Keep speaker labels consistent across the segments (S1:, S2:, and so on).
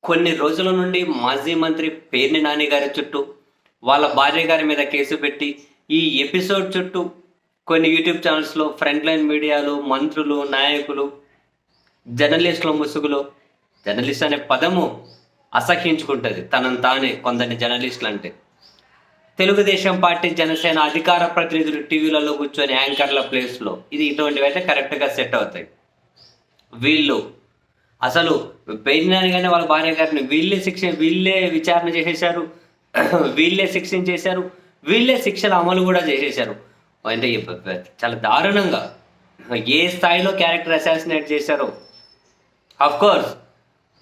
S1: కొన్ని రోజుల నుండి మాజీ మంత్రి పేర్ని నాని గారి చుట్టూ, వాళ్ళ భార్య గారి మీద కేసు పెట్టి, ఈ ఎపిసోడ్ చుట్టూ కొన్ని యూట్యూబ్ ఛానల్స్‌లో ఫ్రంట్ లైన్ మీడియాలో మంత్రులు, నాయకులు, జర్నలిస్టుల ముసుగులో జర్నలిస్ట్ అనే పదము అసహ్యించుకుంటది. తనను తానే కొందరిని జర్నలిస్టులంటే. తెలుగుదేశం పార్టీ, జనసేన అధికార ప్రతినిధులు టీవీలలో కూర్చొని యాంకర్ల ప్లేస్‌లో ఇటువంటివైతే కరెక్ట్‌గా సెట్ అవుతాయి. వీళ్ళు అసలు పేర్ని నాని గారిని, వాళ్ళ భార్య గారిని వీళ్ళే విచారణ చేసేశారు. వీళ్ళే శిక్షించేశారు. వీళ్ళే శిక్షల అమలు కూడా చేసేశారు. అంటే చాలా దారుణంగా ఏ స్థాయిలో క్యారెక్టర్ అసాసినేట్ చేశారో. అఫ్కోర్స్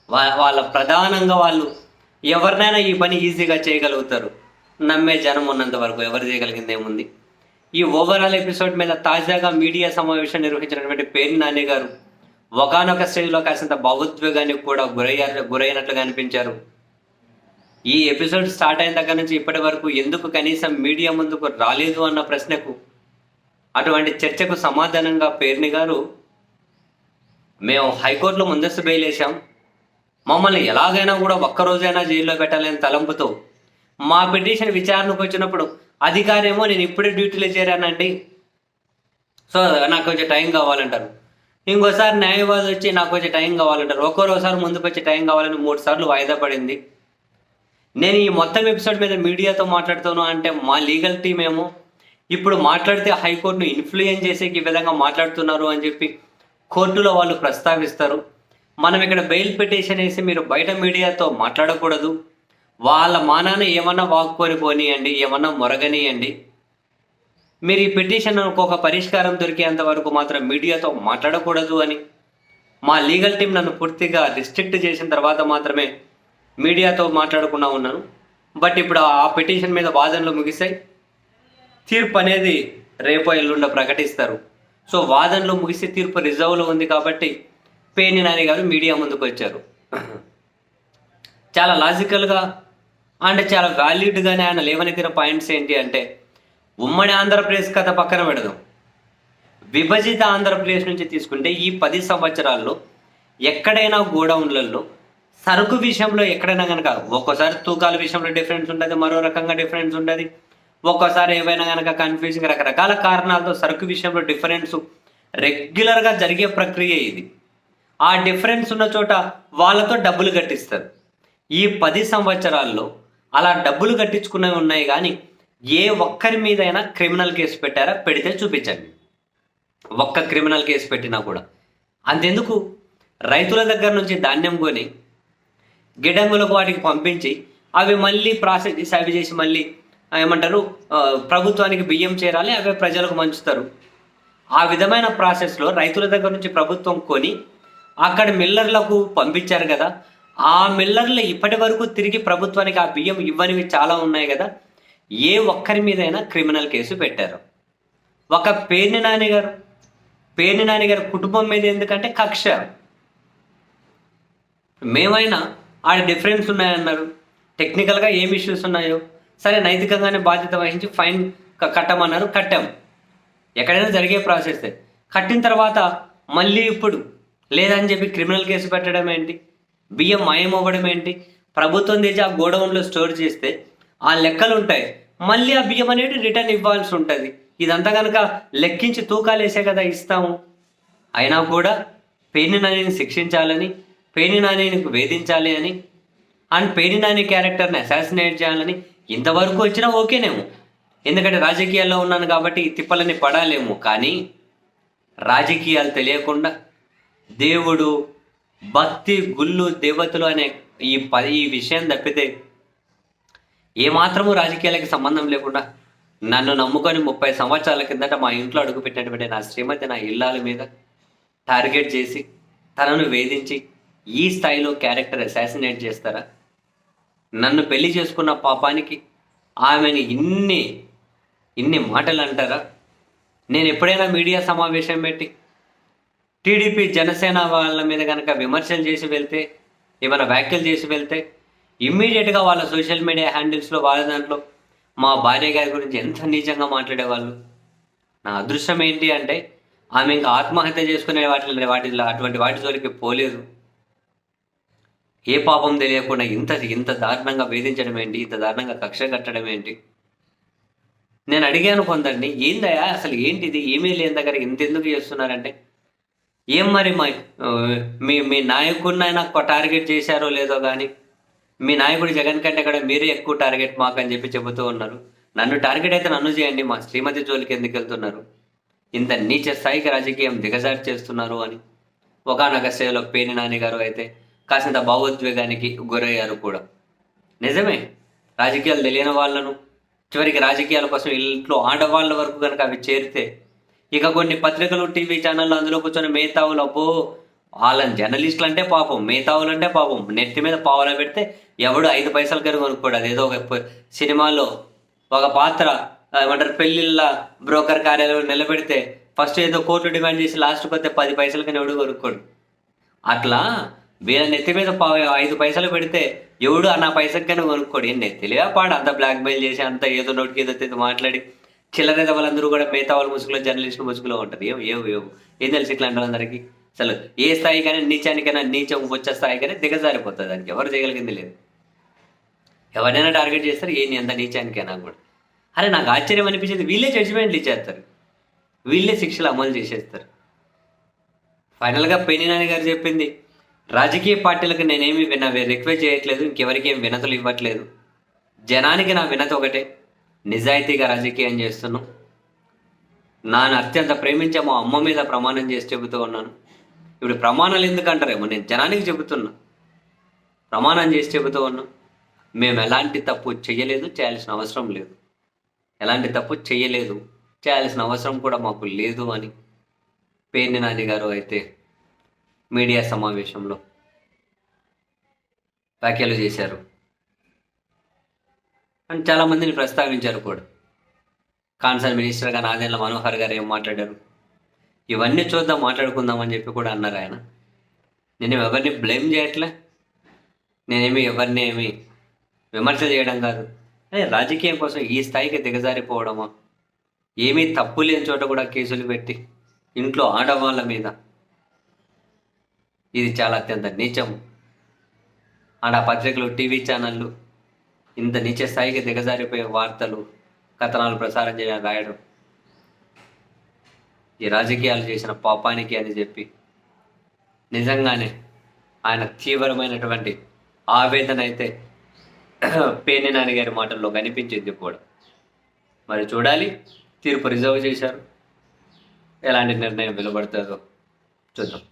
S1: వాళ్ళ ప్రధానంగా వాళ్ళు ఎవరినైనా ఈ పని ఈజీగా చేయగలుగుతారు. నమ్మే జనం ఉన్నంత వరకు ఎవరు చేయగలిగింది ఏముంది. ఈ ఓవరాల్ ఎపిసోడ్ మీద తాజాగా మీడియా సమావేశం నిర్వహించినటువంటి పేర్ని నాని గారు ఒకానొక స్టేజ్లో కాసింత భావోద్వేగానికి కూడా గురైనట్లుగా అనిపించారు. ఈ ఎపిసోడ్ స్టార్ట్ అయిన దగ్గర నుంచి ఇప్పటి వరకు ఎందుకు కనీసం మీడియా ముందుకు రాలేదు అన్న ప్రశ్నకు, అటువంటి చర్చకు సమాధానంగా పేర్ని గారు, మేము హైకోర్టులో ముందస్తు బెయిల్ వేశాం, మమ్మల్ని ఎలాగైనా కూడా ఒక్కరోజైనా జైల్లో పెట్టాలని తలంపుతో మా పిటిషన్ విచారణకు వచ్చినప్పుడు అధికారేమో నేను ఇప్పుడే డ్యూటీలో చేరానండి, సో నాకు కొంచెం టైం కావాలంటారు. ఇంకోసారి న్యాయవాది వచ్చి నాకు కొంచెం టైం కావాలంటారు. ఒక్కోసారి ముందుకు వచ్చి టైం కావాలని 3 సార్లు వాయిదా పడింది. నేను ఈ మొత్తం ఎపిసోడ్ మీద మీడియాతో మాట్లాడుతాను అంటే మా లీగల్ టీం ఏమో ఇప్పుడు మాట్లాడితే హైకోర్టును ఇన్ఫ్లుయెన్స్ చేసే ఈ విధంగా మాట్లాడుతున్నారు అని చెప్పి కోర్టులో వాళ్ళు ప్రస్తావిస్తారు. మనం ఇక్కడ బెయిల్ పిటిషన్ వేసి మీరు బయట మీడియాతో మాట్లాడకూడదు, వాళ్ళ మానాన్ని ఏమన్నా వాక్కొని పోనీయండి, ఏమన్నా మొరగనీయండి, మీరు ఈ పిటిషన్ ఒక పరిష్కారం దొరికేంత వరకు మాత్రం మీడియాతో మాట్లాడకూడదు అని మా లీగల్ టీం నన్ను పూర్తిగా రిస్ట్రిక్ట్ చేసిన తర్వాత మాత్రమే మీడియాతో మాట్లాడకుండా ఉన్నాను. బట్ ఇప్పుడు ఆ పిటిషన్ మీద వాదనలు ముగిశాయి. తీర్పు అనేది రేపో ఎల్లుండో ప్రకటిస్తారు. సో వాదనలు ముగిసి తీర్పు రిజర్వ్లో ఉంది కాబట్టి పేర్ని నాని గారు మీడియా ముందుకు వచ్చారు. చాలా లాజికల్గా అంటే చాలా వాల్యూడ్గానే ఆయన లేవనెత్తిన పాయింట్స్ ఏంటి అంటే, ఉమ్మడి ఆంధ్రప్రదేశ్ కథ పక్కన పెడదాం, విభజిత ఆంధ్రప్రదేశ్ నుంచి తీసుకుంటే ఈ 10 సంవత్సరాల్లో ఎక్కడైనా గోడౌన్లలో సరుకు విషయంలో ఎక్కడైనా కనుక ఒక్కోసారి తూకాల విషయంలో డిఫరెన్స్ ఉంటుంది, మరో రకంగా డిఫరెన్స్ ఉంటుంది, ఒక్కోసారి ఏవైనా కనుక కన్ఫ్యూజింగ్ రకరకాల కారణాలతో సరుకు విషయంలో డిఫరెన్స్ రెగ్యులర్గా జరిగే ప్రక్రియ ఇది. ఆ డిఫరెన్స్ ఉన్న చోట వాళ్ళతో డబ్బులు కట్టిస్తారు. ఈ 10 సంవత్సరాల్లో అలా డబ్బులు కట్టించుకున్నవి ఉన్నాయి, కానీ ఏ ఒక్కరి మీదైనా క్రిమినల్ కేసు పెట్టారా? పెడితే చూపించండి. ఒక్క క్రిమినల్ కేసు పెట్టినా కూడా. అంతెందుకు, రైతుల దగ్గర నుంచి ధాన్యం కొని గిడంగులకు వాటికి పంపించి అవి మళ్ళీ ప్రాసెస్ చేసి అవి చేసి మళ్ళీ ఏమంటారు ప్రభుత్వానికి బియ్యం చేరాలి, అవే ప్రజలకు మంచుతారు. ఆ విధమైన ప్రాసెస్లో రైతుల దగ్గర నుంచి ప్రభుత్వం కొని అక్కడ మిల్లర్లకు పంపించారు కదా, ఆ మిల్లర్లు ఇప్పటి వరకు తిరిగి ప్రభుత్వానికి ఆ బియ్యం ఇవ్వనివి చాలా ఉన్నాయి కదా. ఏ ఒక్కరి మీదైనా క్రిమినల్ కేసు పెట్టారు. ఒక పేర్ని నాని గారు కుటుంబం మీద ఎందుకంటే కక్ష. మేమైనా ఆడ డిఫరెన్స్ ఉన్నాయన్నారు, టెక్నికల్గా ఏం ఇష్యూస్ ఉన్నాయో సరే నైతికంగానే బాధ్యత వహించి ఫైన్ కట్టమన్నారు, కట్టాం. ఎక్కడైనా జరిగే ప్రాసెస్. కట్టిన తర్వాత మళ్ళీ ఇప్పుడు లేదని చెప్పి క్రిమినల్ కేసు పెట్టడం ఏంటి? బియ్యం మాయమవ్వడం ఏంటి? ప్రభుత్వం తెచ్చి ఆ గోడౌన్లో స్టోర్ చేస్తే ఆ లెక్కలు ఉంటాయి, మళ్ళీ ఆ బియ్యం అనేది రిటర్న్ ఇవ్వాల్సి ఉంటుంది. ఇదంతా కనుక లెక్కించి తూకాలు వేసే కదా ఇస్తాము. అయినా కూడా పేర్ని నానిని శిక్షించాలని, పేర్ని నానిని వేధించాలి అని, అండ్ పేర్ని నాని క్యారెక్టర్ని అసాసినేట్ చేయాలని ఇంతవరకు వచ్చినా ఓకేనేమో, ఎందుకంటే రాజకీయాల్లో ఉన్నాను కాబట్టి ఈ తిప్పలని పడాలేమో. కానీ రాజకీయాలు తెలియకుండా దేవుడు, భక్తి, గుళ్ళు, దేవతలు అనే ఈ విషయం తప్పితే ఏమాత్రము రాజకీయాలకి సంబంధం లేకుండా నన్ను నమ్ముకొని 30 సంవత్సరాల కిందట మా ఇంట్లో అడుగుపెట్టినటువంటి నా శ్రీమతి, నా ఇల్లాల మీద టార్గెట్ చేసి తనను వేధించి ఈ స్థాయిలో క్యారెక్టర్ అసాసినేట్ చేస్తారా? నన్ను పెళ్లి చేసుకున్న పాపానికి ఆమెని ఇన్ని మాటలు అంటారా? నేను ఎప్పుడైనా మీడియా సమావేశం పెట్టి టీడీపీ, జనసేన వాళ్ళ మీద కనుక విమర్శలు చేసి వెళ్తే, ఏమైనా వ్యాఖ్యలు చేసి వెళ్తే ఇమ్మీడియట్గా వాళ్ళ సోషల్ మీడియా హ్యాండిల్స్లో వాళ్ళ దాంట్లో మా భార్య గారి గురించి ఎంత నీచంగా మాట్లాడేవాళ్ళు. నా అదృష్టం ఏంటి అంటే ఆమె ఇంకా ఆత్మహత్య చేసుకునే వాటిలో అటువంటి వాటి జోలికి పోలేదు. ఏ పాపం తెలియకుండా ఇంత ఇంత దారుణంగా వేధించడం ఏంటి, ఇంత దారుణంగా కక్ష కట్టడం ఏంటి? నేను అడిగాను కొందరిని, ఏందయ్యా అసలు ఏంటిది, ఏమీ లేని దగ్గర ఇంతెందుకు చేస్తున్నారంటే, ఏం మరి మీ మీ నాయకుడినైనా టార్గెట్ చేశారో లేదో కానీ మీ నాయకుడు జగన్ కంటే కూడా మీరే ఎక్కువ టార్గెట్ మాకు అని చెప్పి చెబుతూ ఉన్నారు. నన్ను టార్గెట్ అయితే నన్ను చేయండి, మా శ్రీమతి జోలికి ఎందుకు వెళ్తున్నారు, ఇంత నీచ స్థాయికి రాజకీయం దిగజారి చేస్తున్నారు అని ఒకానొక సేవలో పేర్ని నాని గారు అయితే కాసింత భావోద్వేగానికి గురయ్యారు కూడా. నిజమే, రాజకీయాలు తెలియని వాళ్ళను చివరికి రాజకీయాల కోసం ఇంట్లో ఆడవాళ్ళ వరకు కనుక అవి చేరితే ఇక కొన్ని పత్రికలు టీవీ ఛానళ్ళు అందులో కూర్చొని మేతావులు, అబ్బో వాళ్ళని జర్నలిస్టులు అంటే పాపం, మేతావులు అంటే పాపం, నెత్తి మీద పావులా పెడితే ఎవడు 5 పైసలు కనుక కొనుక్కోడు. అదేదో ఒక సినిమాలో ఒక పాత్ర ఏమంటారు పెళ్ళిళ్ళ బ్రోకర్ కార్యాలయం నిలబెడితే ఫస్ట్ ఏదో కోర్టు డిమాండ్ చేసి లాస్ట్కి వస్తే 10 పైసలు కానీ ఎవడు కొనుక్కోడు. అట్లా వీళ్ళ నెత్తి మీద 5 పైసలు పెడితే ఎవడు నా పైసలు కానీ కొనుక్కోడు. ఏం నెత్తిలిగా పాడు అంత బ్లాక్మెయిల్ చేసి అంత ఏదో నోటికి ఏదో మాట్లాడి చిల్లరేద వాళ్ళందరూ కూడా మిగతా వాళ్ళ ముసుగులో జర్నలిస్టుల ముసుగులో ఉంటారు. ఏం తెలుసు ఇట్లాంటి వాళ్ళందరికీ అసలు ఏ స్థాయికైనా నీచానికైనా నీచం వచ్చే స్థాయికైనా దిగజారిపోతుంది. దానికి ఎవరు చేయగలిగింది లేదు. ఎవరైనా టార్గెట్ చేస్తారు ఏంటి ఎంత నీచానికైనా కూడా. అరే నాకు ఆశ్చర్యం అనిపించేది, వీళ్ళే జడ్జిమెంట్లు ఇచ్చేస్తారు, వీళ్ళే శిక్షలు అమలు చేసేస్తారు. ఫైనల్గా పేర్ని నాని గారు చెప్పింది, రాజకీయ పార్టీలకు నేనేమి రిక్వెస్ట్ చేయట్లేదు, ఇంకెవరికి ఏం వినతులు ఇవ్వట్లేదు. జనానికి నా వినతి ఒకటే, నిజాయితీగా రాజకీయం చేస్తున్నాను. నాను అత్యంత ప్రేమించే మా అమ్మ మీద ప్రమాణం చేసి చెబుతూ ఉన్నాను. ఇప్పుడు ప్రమాణాలు ఎందుకంటారేమో, నేను జనానికి చెబుతున్నా, ప్రమాణం చేసి చెబుతూ ఉన్నాం. మేము ఎలాంటి తప్పు చేయలేదు, చేయాల్సిన అవసరం లేదు. ఎలాంటి తప్పు చేయలేదు, చేయాల్సిన అవసరం కూడా మాకు లేదు అని పేర్ని నాని గారు అయితే మీడియా సమావేశంలో వ్యాఖ్యలు చేశారు. అండ్ చాలామందిని ప్రస్తావించారు కూడా. కాన్సర్న్ మినిస్టర్గా నాదెండ్ల మనోహర్ గారు ఏం మాట్లాడారు, ఇవన్నీ చూద్దాం మాట్లాడుకుందామని చెప్పి కూడా అన్నారు ఆయన. నేను ఎవరిని బ్లేమ్ చేయట్లే, నేనేమి ఎవరిని ఏమి విమర్శ చేయడం కాదు. అదే రాజకీయం కోసం ఈ స్థాయికి దిగజారిపోవడమా, ఏమీ తప్పు లేని చోట కూడా కేసులు పెట్టి ఇంట్లో ఆడవాళ్ళ మీద, ఇది చాలా అత్యంత నీచం. ఆడ పత్రికలు టీవీ ఛానళ్ళు ఇంత నీచ స్థాయికి దిగజారిపోయే వార్తలు కథనాలు ప్రసారం చేయడం, రాయడం ఈ రాజకీయాలు చేసిన పాపానికి అని చెప్పి నిజంగానే ఆయన తీవ్రమైనటువంటి ఆవేదన అయితే పేర్ని నాని గారి మాటల్లో కనిపించింది కూడా. మరి చూడాలి, తీర్పు రిజర్వ్ చేశారు, ఎలాంటి నిర్ణయం వెలువడుతుందో చూద్దాం.